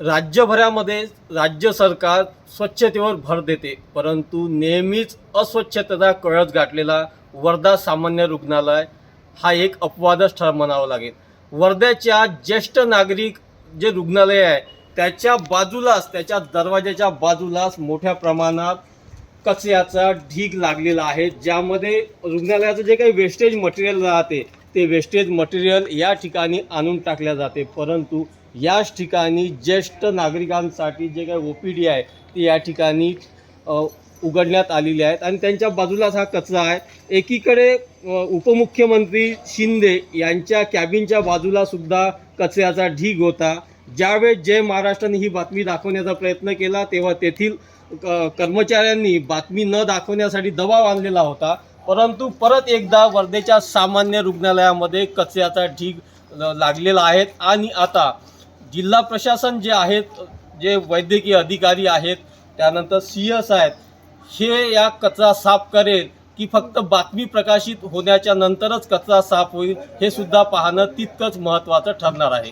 राज्यभरामध्ये राज्य सरकार स्वच्छतेवर भर देते, परंतु नेहमीच अस्वच्छतेचा कळस गाठलेला वर्धा सामान्य रुग्णालय हा एक अपवादच म्हणावं लागेल. वर्ध्याच्या ज्येष्ठ नागरिक जे रुग्णालय आहे त्याच्या बाजूलाच, त्याच्या दरवाजाच्या बाजूलाच मोठ्या प्रमाणात कचऱ्याचा ढीग लागलेला आहे, ज्यामध्ये रुग्णालयाचं जे काही वेस्टेज मटेरियल राहते ते वेस्टेज मटेरियल या ठिकाणी आणून टाकल्या जाते. परंतु याच ठिकाणी ज्येष्ठ नागरिकांसाठी जे काही OPD आहे ती या ठिकाणी उघडण्यात आलेली आहेत आणि त्यांच्या बाजूलाच हा कचरा आहे. एकीकडे उपमुख्यमंत्री शिंदे यांच्या कॅबिनच्या बाजूला सुद्धा कचऱ्याचा ढीग होता. ज्यावेळेस जय महाराष्ट्राने ही बातमी दाखवण्याचा प्रयत्न केला तेव्हा तेथील कर्मचाऱ्यांनी बातमी न दाखवण्यासाठी दबाव आणलेला होता. परंतु परत एकदा वर्धेच्या सामान्य रुग्णालयामध्ये कचऱ्याचा ढीग लागलेला आहे आणि आता जिल्हा प्रशासन जे आहेत, जे वैद्यकीय अधिकारी आहेत, त्यानंतर CS आहेत, हे या कचरा साफ करेल की फक्त बातमी प्रकाशित होण्याच्या नंतरच कचरा साफ होईल हे सुद्धा पाहणं तितकंच महत्त्वाचं ठरणार आहे.